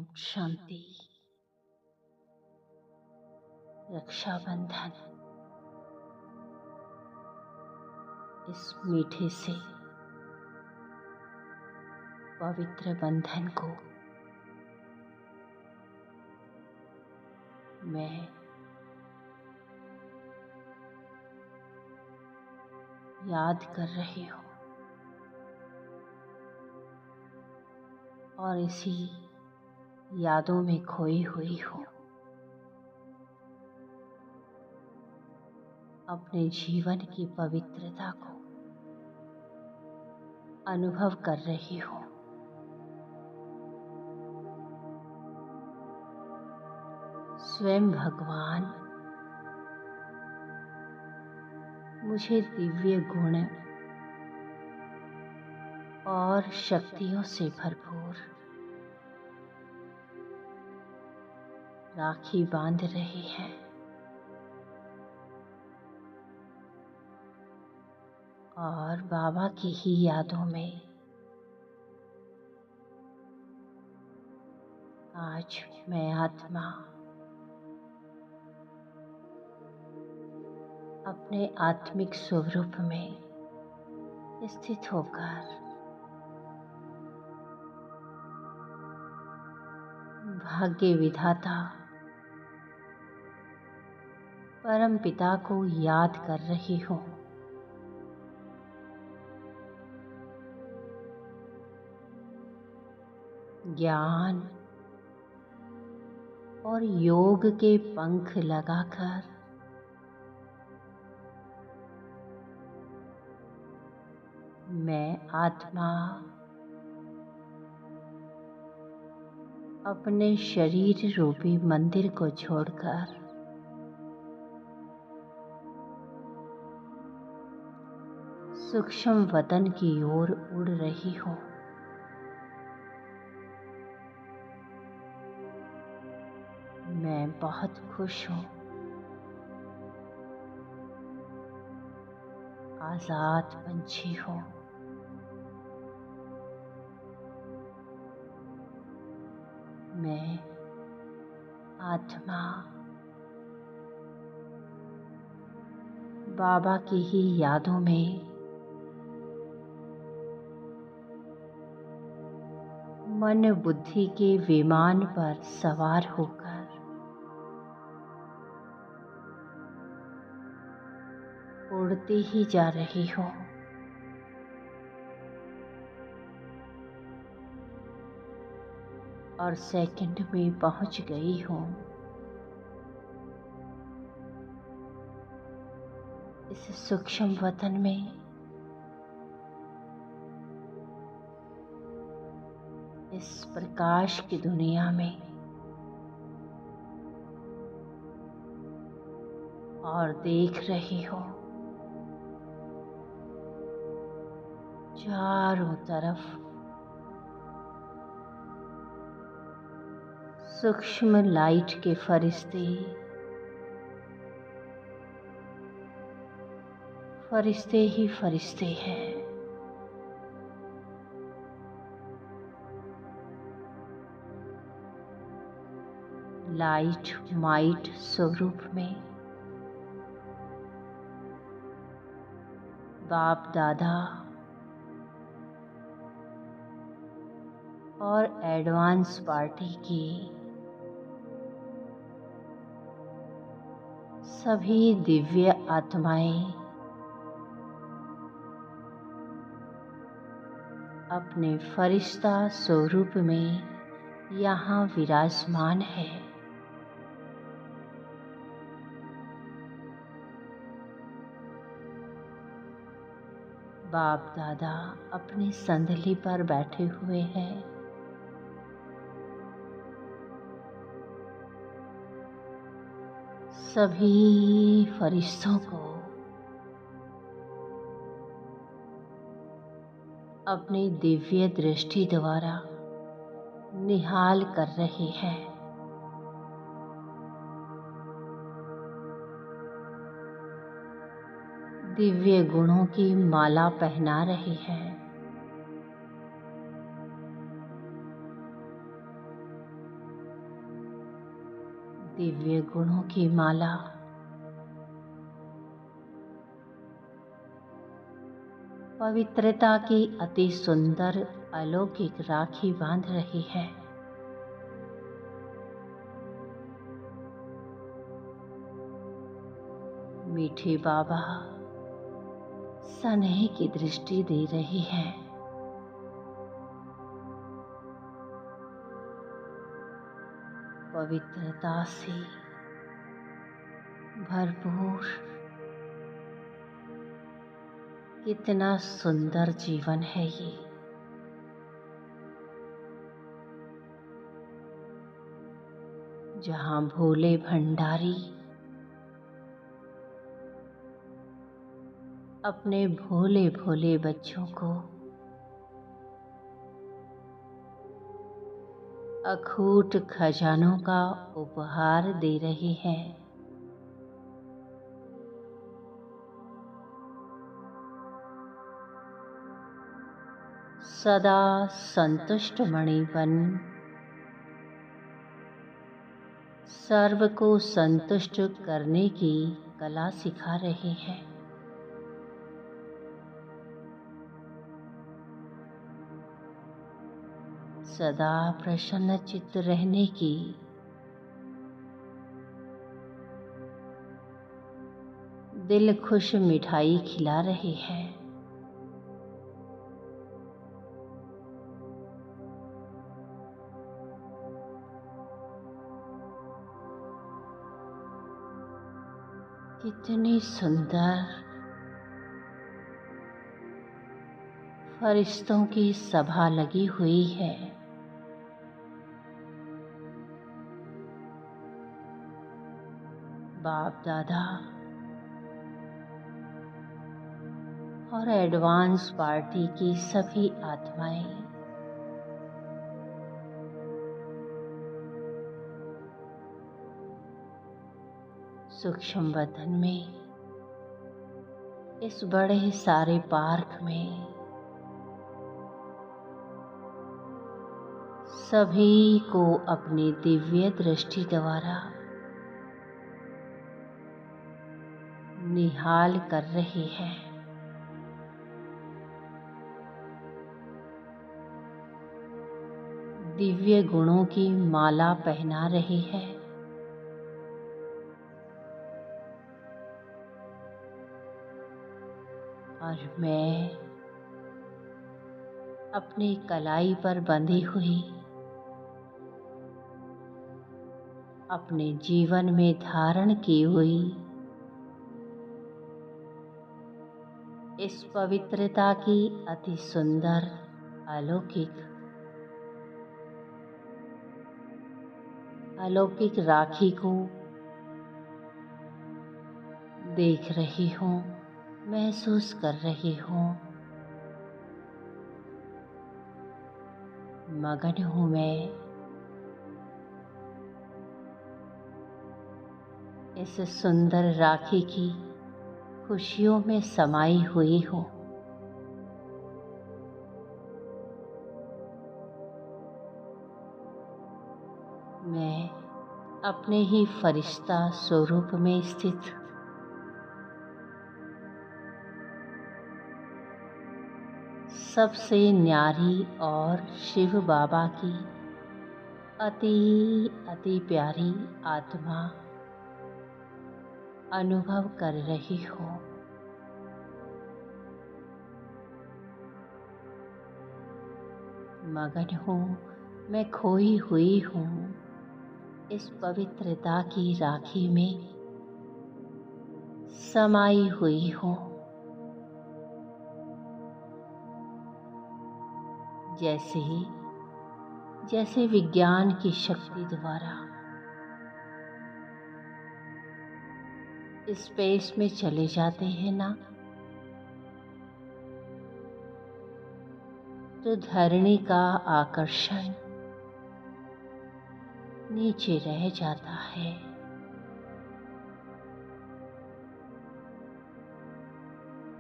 शांति। रक्षाबंधन इस मीठे से पवित्र बंधन को मैं याद कर रही हूँ और इसी यादों में खोई हुई हूँ। अपने जीवन की पवित्रता को अनुभव कर रही हूँ। स्वयं भगवान मुझे दिव्य गुण और शक्तियों से भरपूर राखी बांध रहे हैं और बाबा की ही यादों में आज मैं आत्मा अपने आत्मिक स्वरूप में स्थित होकर भाग्य विधाता परम पिता को याद कर रही हूँ। ज्ञान और योग के पंख लगाकर मैं आत्मा अपने शरीर रूपी मंदिर को छोड़कर सूक्ष्म वतन की ओर उड़ रही हूँ। मैं बहुत खुश हूँ। आजाद पंछी हूँ। मैं आत्मा बाबा की ही यादों में मन बुद्धि के विमान पर सवार होकर उड़ती ही जा रही हूँ। और सेकंड में पहुँच गई हूँ इस सूक्ष्म वतन में। इस प्रकाश की दुनिया में और देख रही हूँ चारों तरफ सूक्ष्म लाइट के फरिश्ते फरिश्ते ही फरिश्ते हैं। लाइट माइट स्वरूप में बाप दादा और एडवांस पार्टी की सभी दिव्य आत्माएं अपने फरिश्ता स्वरूप में यहाँ विराजमान है। बाप दादा अपनी संदली पर बैठे हुए हैं। सभी फरिश्तों को अपनी दिव्य दृष्टि द्वारा निहाल कर रहे हैं। दिव्य गुणों की माला पहना रहे हैं। दिव्य गुणों की माला पवित्रता की अति सुंदर अलौकिक राखी बांध रही है। मीठे बाबा स्नेह की दृष्टि दे रही है। पवित्रता से भरपूर कितना सुंदर जीवन है ये। जहाँ भोले भंडारी अपने भोले भोले बच्चों को अखूट खजानों का उपहार दे रहे हैं। सदा संतुष्ट मणि बन सर्व को संतुष्ट करने की कला सिखा रहे हैं। सदा प्रसन्न चित्त रहने की दिल खुश मिठाई खिला रहे हैं। कितनी सुंदर फरिश्तों की सभा लगी हुई है। बाप दादा और एडवांस पार्टी की सभी आत्माएं सूक्ष्म वतन में इस बड़े सारे पार्क में सभी को अपनी दिव्य दृष्टि द्वारा निहाल कर रही है। दिव्य गुणों की माला पहना रही है। और मैं अपनी कलाई पर बंधी हुई अपने जीवन में धारण की हुई इस पवित्रता की अति सुंदर अलौकिक राखी को देख रही हूँ, महसूस कर रही हूँ। मगन हूँ मैं इस सुंदर राखी की खुशियों में समाई हुई हूँ। मैं अपने ही फरिश्ता स्वरूप में स्थित सबसे न्यारी और शिव बाबा की अति प्यारी आत्मा अनुभव कर रही हूँ। मगन हूँ, मैं खोई हुई हूँ इस पवित्रता की राखी में समाई हुई हूँ। जैसे विज्ञान की शक्ति द्वारा स्पेस में चले जाते हैं ना, तो धरणी का आकर्षण नीचे रह जाता है।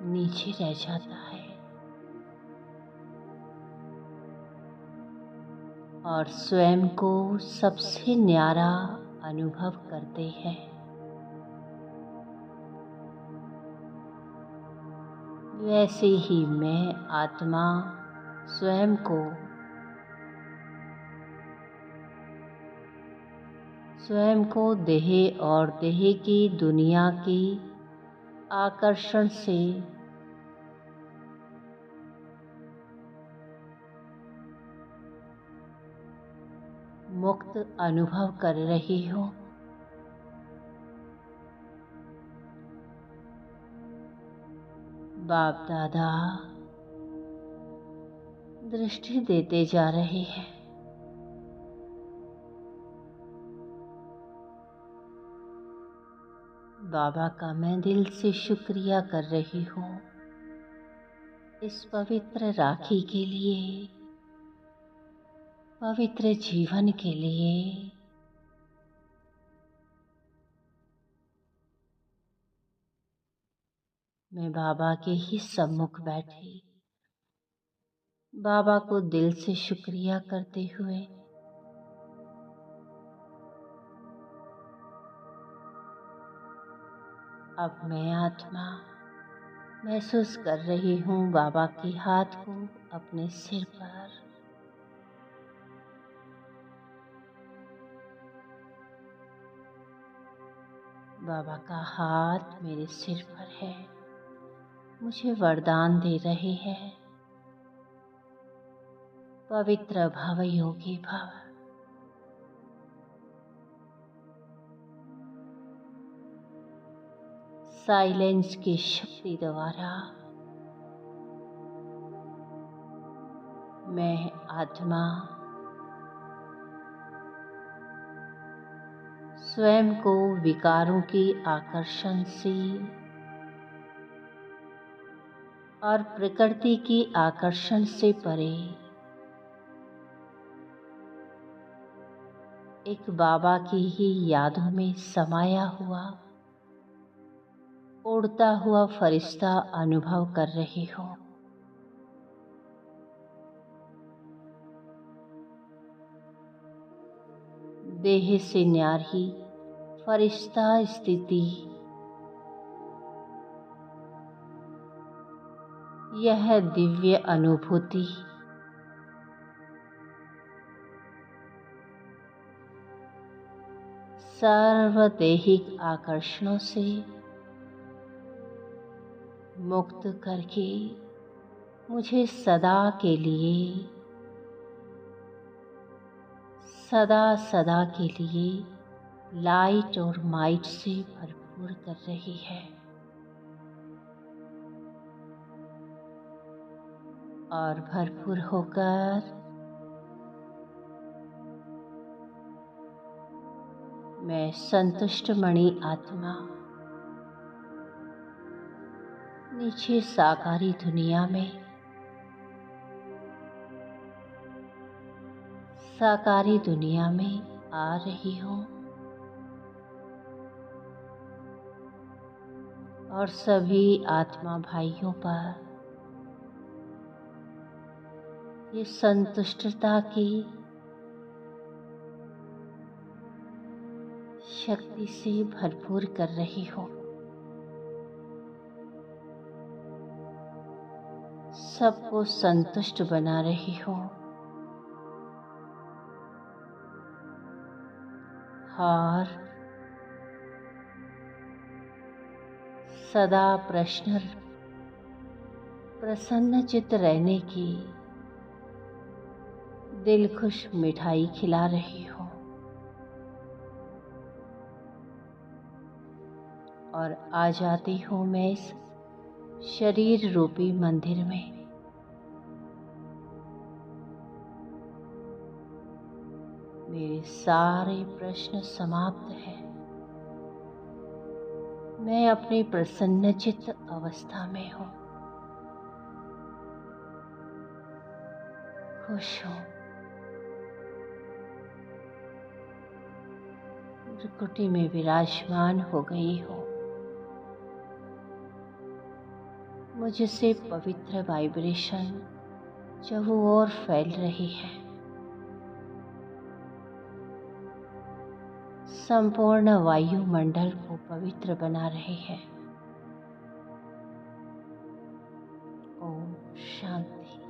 नीचे रह जाता है और स्वयं को सबसे न्यारा अनुभव करते हैं। वैसे ही मैं आत्मा स्वयं को देह और देह की दुनिया की आकर्षण से मुक्त अनुभव कर रही हूँ। बाप दादा दृष्टि देते जा रहे हैं। बाबा का मैं दिल से शुक्रिया कर रही हूँ इस पवित्र राखी के लिए, पवित्र जीवन के लिए। मैं बाबा के ही सम्मुख बैठी बाबा को दिल से शुक्रिया करते हुए अब मैं आत्मा महसूस कर रही हूँ बाबा के हाथ को अपने सिर पर। बाबा का हाथ मेरे सिर पर है, मुझे वरदान दे रहे हैं। पवित्र भव योगी भव। साइलेंस की शक्ति द्वारा मैं आत्मा स्वयं को विकारों की आकर्षण से और प्रकृति की आकर्षण से परे एक बाबा की ही यादों में समाया हुआ उड़ता हुआ फरिश्ता अनुभव कर रही हूँ। देह से न्यारी फरिश्ता स्थिति, यह दिव्य अनुभूति सर्वदेहिक आकर्षणों से मुक्त करके मुझे सदा के लिए लाइट और माइट से भरपूर कर रही है। और भरपूर होकर मैं संतुष्ट मणि आत्मा नीचे साकारी दुनिया में आ रही हूँ और सभी आत्मा भाइयों पर ये संतुष्टता की शक्ति से भरपूर कर रही हूँ। सबको संतुष्ट बना रही हूँ और सदा प्रसन्न चित्त रहने की दिल खुश मिठाई खिला रही हूँ। और आ जाती हूँ मैं इस शरीर रूपी मंदिर में। मेरे सारे प्रश्न समाप्त हैं। मैं अपनी प्रसन्नचित्त अवस्था में हूँ, खुश हूँ। त्रिकुटी में विराजमान हो गई हूँ। मुझसे पवित्र वाइब्रेशन चारों ओर फैल रही है। संपूर्ण वायुमंडल को पवित्र बना रहे हैं। ओम शांति।